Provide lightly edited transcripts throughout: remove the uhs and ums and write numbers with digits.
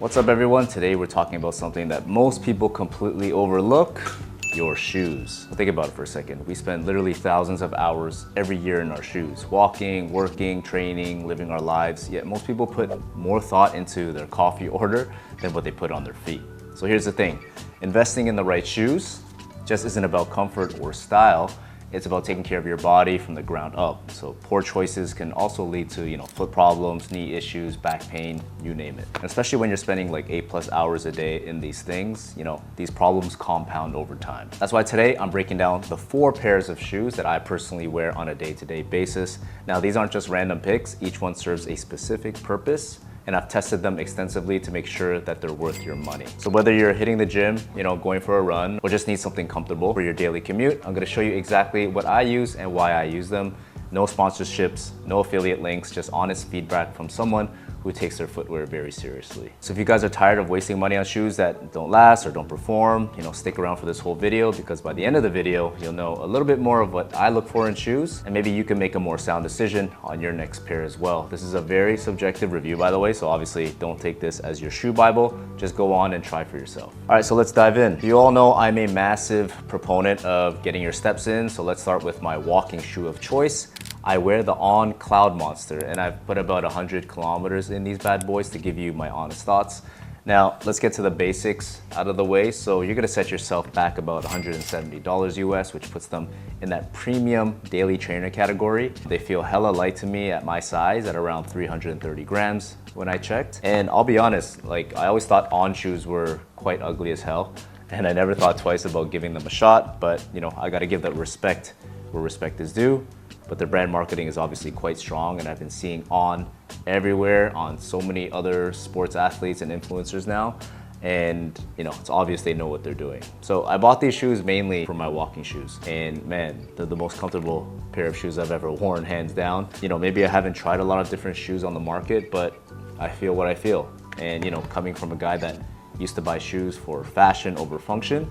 What's up everyone? Today we're talking about something that most people completely overlook, your shoes. Think about it for a second. We spend literally thousands of hours every year in our shoes, walking, working, training, living our lives, yet most people put more thought into their coffee order than what they put on their feet. So here's the thing, investing in the right shoes just isn't about comfort or style. It's about taking care of your body from the ground up. So poor choices can also lead to, foot problems, knee issues, back pain, you name it. And especially when you're spending like 8+ hours a day in these things, these problems compound over time. That's why today I'm breaking down the 4 pairs of shoes that I personally wear on a day-to-day basis. Now, these aren't just random picks. Each one serves a specific purpose, and I've tested them extensively to make sure that they're worth your money. So whether you're hitting the gym, going for a run, or just need something comfortable for your daily commute, I'm gonna show you exactly what I use and why I use them. No sponsorships, no affiliate links, just honest feedback from someone who takes their footwear very seriously. So if you guys are tired of wasting money on shoes that don't last or don't perform, stick around for this whole video, because by the end of the video, you'll know a little bit more of what I look for in shoes, and maybe you can make a more sound decision on your next pair as well. This is a very subjective review, by the way, so obviously don't take this as your shoe Bible. Just go on and try for yourself. All right, so let's dive in. You all know I'm a massive proponent of getting your steps in, so let's start with my walking shoe of choice. I wear the On Cloudmonster, and I've put about 100 kilometers in these bad boys to give you my honest thoughts. Now, let's get to the basics out of the way. So you're gonna set yourself back about $170 US, which puts them in that premium daily trainer category. They feel hella light to me at my size at around 330 grams when I checked. And I'll be honest, I always thought On shoes were quite ugly as hell, and I never thought twice about giving them a shot, but I gotta give that respect where respect is due. But their brand marketing is obviously quite strong, and I've been seeing On everywhere on so many other sports athletes and influencers now. And it's obvious they know what they're doing. So I bought these shoes mainly for my walking shoes, and man, they're the most comfortable pair of shoes I've ever worn, hands down. Maybe I haven't tried a lot of different shoes on the market, but I feel what I feel. And coming from a guy that used to buy shoes for fashion over function,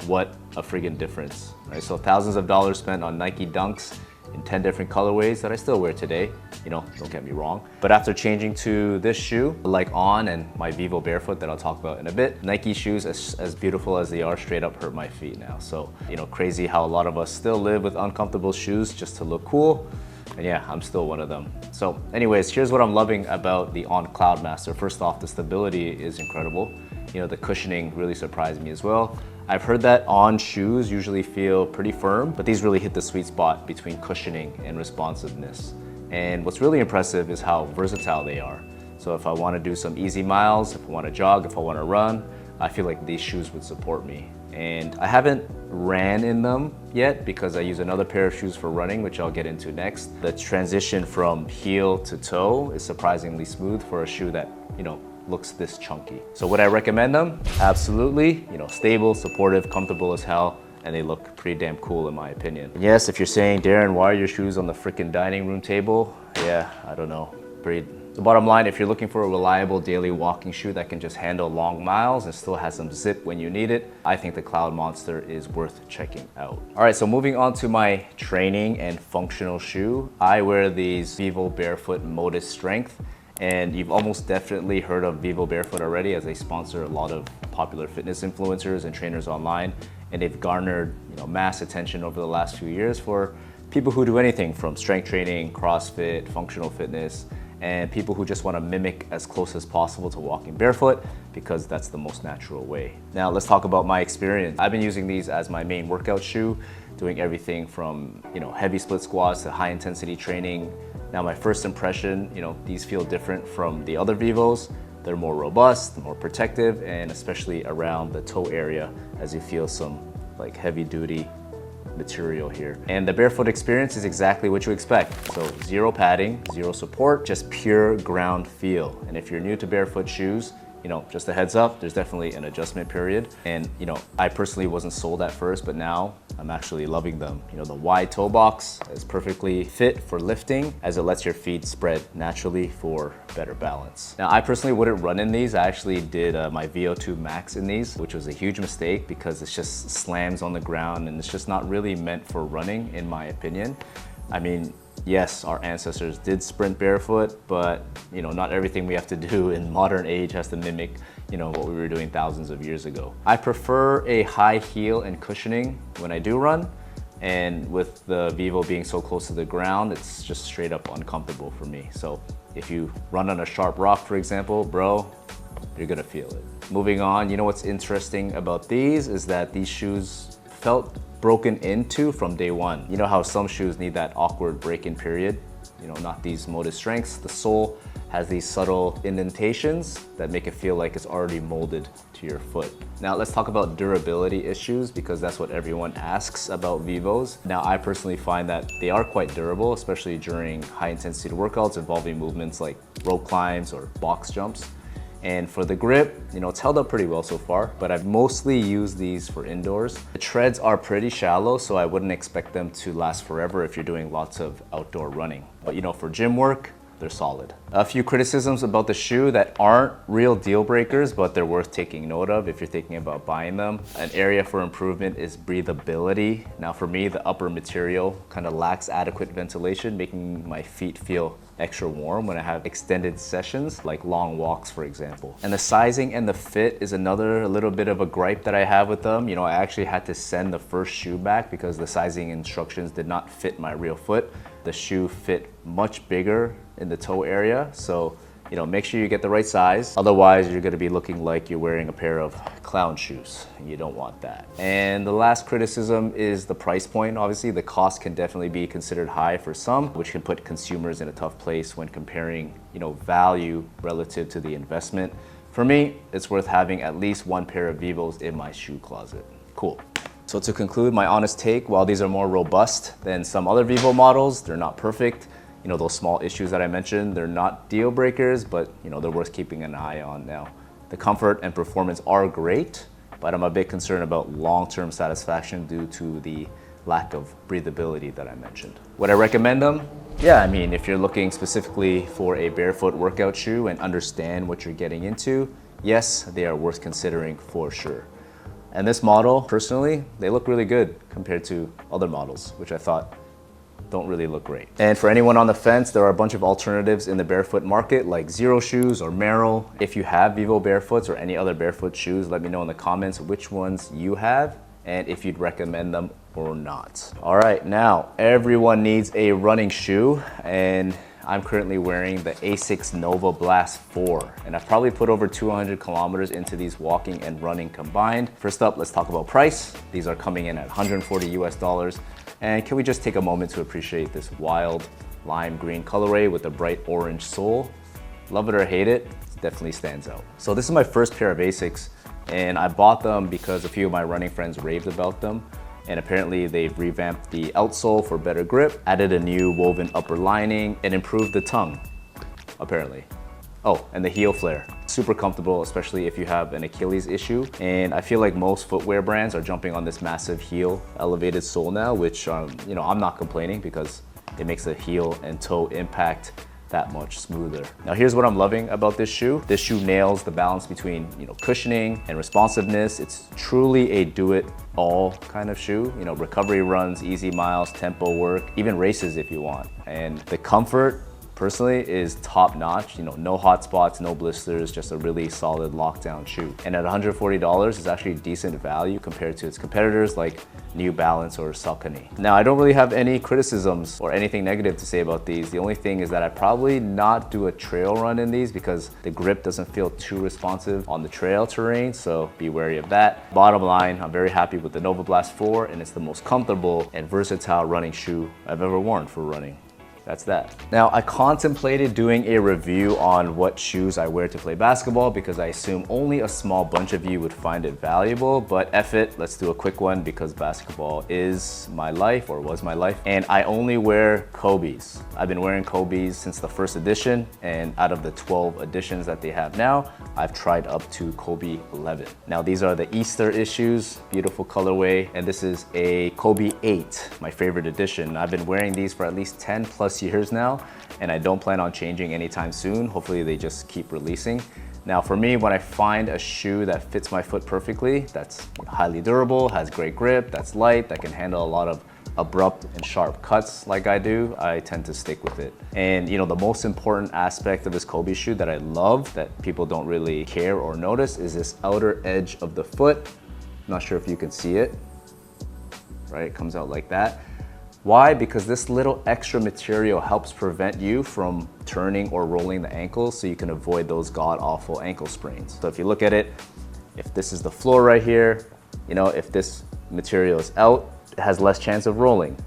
what a friggin' difference, right? So thousands of dollars spent on Nike Dunks in 10 different colorways that I still wear today, don't get me wrong. But after changing to this shoe, like On and my Vivo Barefoot that I'll talk about in a bit, Nike shoes, as beautiful as they are, straight up hurt my feet now. So, crazy how a lot of us still live with uncomfortable shoes just to look cool. And yeah, I'm still one of them. So anyways, here's what I'm loving about the On Cloudmaster. First off, the stability is incredible. The cushioning really surprised me as well. I've heard that On shoes usually feel pretty firm, but these really hit the sweet spot between cushioning and responsiveness. And what's really impressive is how versatile they are. So if I want to do some easy miles, if I want to jog, if I want to run, I feel like these shoes would support me. And I haven't ran in them yet because I use another pair of shoes for running, which I'll get into next. The transition from heel to toe is surprisingly smooth for a shoe that, looks this chunky. So would I recommend them? Absolutely. Stable, supportive, comfortable as hell, and they look pretty damn cool in my opinion. And yes, if you're saying, Darren, why are your shoes on the freaking dining room table? Yeah, I don't know. The bottom line, if you're looking for a reliable daily walking shoe that can just handle long miles and still has some zip when you need it, I think the Cloudmonster is worth checking out. All right, so moving on to my training and functional shoe, I wear these Vivo Barefoot Modus Strength. And you've almost definitely heard of Vivo Barefoot already, as they sponsor a lot of popular fitness influencers and trainers online. And they've garnered mass attention over the last few years for people who do anything from strength training, CrossFit, functional fitness, and people who just want to mimic as close as possible to walking barefoot because that's the most natural way. Now let's talk about my experience. I've been using these as my main workout shoe, doing everything from heavy split squats to high intensity training. Now my first impression, these feel different from the other Vivos. They're more robust, more protective, and especially around the toe area as you feel some heavy duty material here. And the barefoot experience is exactly what you expect. So zero padding, zero support, just pure ground feel. And if you're new to barefoot shoes, just a heads up, there's definitely an adjustment period. And I personally wasn't sold at first, but now I'm actually loving them. The wide toe box is perfectly fit for lifting as it lets your feet spread naturally for better balance. Now, I personally wouldn't run in these. I actually did my VO2 max in these, which was a huge mistake because it just slams on the ground and it's just not really meant for running, in my opinion. I mean, Yes, our ancestors did sprint barefoot, but not everything we have to do in modern age has to mimic, what we were doing thousands of years ago. I prefer a high heel and cushioning when I do run, and with the Vivo being so close to the ground, it's just straight up uncomfortable for me. So if you run on a sharp rock, for example, bro, you're gonna feel it. Moving on, what's interesting about these is that these shoes felt broken into from day one. You know how some shoes need that awkward break-in period? Not these Modus Strengths. The sole has these subtle indentations that make it feel like it's already molded to your foot. Now let's talk about durability issues, because that's what everyone asks about Vivos. Now I personally find that they are quite durable, especially during high intensity workouts involving movements like rope climbs or box jumps. And for the grip, it's held up pretty well so far, but I've mostly used these for indoors. The treads are pretty shallow, so I wouldn't expect them to last forever if you're doing lots of outdoor running. But for gym work, they're solid. A few criticisms about the shoe that aren't real deal breakers, but they're worth taking note of if you're thinking about buying them. An area for improvement is breathability. Now for me, the upper material kind of lacks adequate ventilation, making my feet feel extra warm when I have extended sessions, like long walks, for example. And the sizing and the fit is another little bit of a gripe that I have with them. I actually had to send the first shoe back because the sizing instructions did not fit my real foot. The shoe fit much bigger in the toe area, so make sure you get the right size. Otherwise, you're gonna be looking like you're wearing a pair of clown shoes. You don't want that. And the last criticism is the price point. Obviously, the cost can definitely be considered high for some, which can put consumers in a tough place when comparing, value relative to the investment. For me, it's worth having at least one pair of Vivos in my shoe closet. Cool. So to conclude, my honest take, while these are more robust than some other Vivo models, they're not perfect. Those small issues that I mentioned, they're not deal breakers, but they're worth keeping an eye on now. The comfort and performance are great, but I'm a bit concerned about long-term satisfaction due to the lack of breathability that I mentioned. Would I recommend them? Yeah, if you're looking specifically for a barefoot workout shoe and understand what you're getting into, yes, they are worth considering for sure. And this model, personally, they look really good compared to other models, which I thought don't really look great. And for anyone on the fence, there are a bunch of alternatives in the barefoot market like Xero Shoes or Merrell. If you have Vivo Barefoots or any other barefoot shoes, let me know in the comments which ones you have and if you'd recommend them or not. All right, now everyone needs a running shoe, and I'm currently wearing the Asics Nova Blast 4, and I've probably put over 200 kilometers into these walking and running combined. First up, let's talk about price. These are coming in at $140 US. And can we just take a moment to appreciate this wild lime green colorway with a bright orange sole? Love it or hate it, it definitely stands out. So this is my first pair of Asics, and I bought them because a few of my running friends raved about them. And apparently they've revamped the outsole for better grip, added a new woven upper lining, and improved the tongue, apparently. Oh, and the heel flare. Super comfortable, especially if you have an Achilles issue. And I feel like most footwear brands are jumping on this massive heel elevated sole now, which I'm not complaining because it makes the heel and toe impact that much smoother. Now here's what I'm loving about this shoe. This shoe nails the balance between cushioning and responsiveness. It's truly a do-it-all kind of shoe. Recovery runs, easy miles, tempo work, even races if you want. And the comfort, personally, is top notch. No hot spots, no blisters, just a really solid lockdown shoe. And at $140, it's actually decent value compared to its competitors like New Balance or Saucony. Now, I don't really have any criticisms or anything negative to say about these. The only thing is that I'd probably not do a trail run in these because the grip doesn't feel too responsive on the trail terrain, so be wary of that. Bottom line, I'm very happy with the Nova Blast 4, and it's the most comfortable and versatile running shoe I've ever worn for running. That's that. Now, I contemplated doing a review on what shoes I wear to play basketball because I assume only a small bunch of you would find it valuable, but F it, let's do a quick one because basketball is my life, or was my life, and I only wear Kobe's. I've been wearing Kobe's since the first edition, and out of the 12 editions that they have now, I've tried up to Kobe 11. Now, these are the Easter issues, beautiful colorway, and this is a Kobe 8, my favorite edition. I've been wearing these for at least 10 plus years now, and I don't plan on changing anytime soon. Hopefully they just keep releasing. Now for me, when I find a shoe that fits my foot perfectly, that's highly durable, has great grip, that's light, that can handle a lot of abrupt and sharp cuts like I do, I tend to stick with it. And you know, the most important aspect of this Kobe shoe that I love that people don't really care or notice is this outer edge of the foot. Not sure if you can see it, right? It comes out like that. Why? Because this little extra material helps prevent you from turning or rolling the ankle so you can avoid those god-awful ankle sprains. So if you look at it, if this is the floor right here, you know, if this material is out, it has less chance of rolling.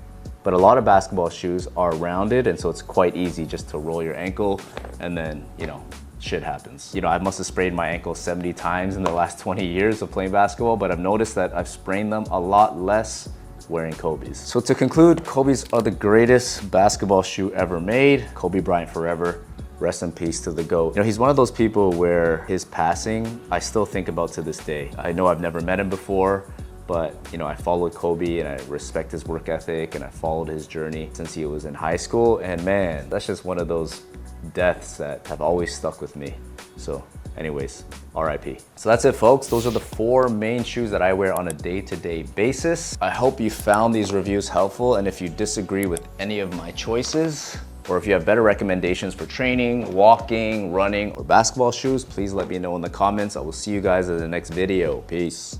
But a lot of basketball shoes are rounded, and so it's quite easy just to roll your ankle and then, you know, shit happens. You know, I must have sprained my ankle 70 times in the last 20 years of playing basketball, but I've noticed that I've sprained them a lot less wearing Kobe's. So to conclude, Kobe's are the greatest basketball shoe ever made. Kobe Bryant forever. Rest in peace to the GOAT. You know, he's one of those people where his passing, I still think about to this day. I know I've never met him before, but you know, I followed Kobe and I respect his work ethic and I followed his journey since he was in high school. And man, that's just one of those deaths that have always stuck with me. So anyways, RIP. So that's it, folks. Those are the 4 main shoes that I wear on a day-to-day basis. I hope you found these reviews helpful, and if you disagree with any of my choices, or if you have better recommendations for training, walking, running, or basketball shoes, please let me know in the comments. I will see you guys in the next video. Peace.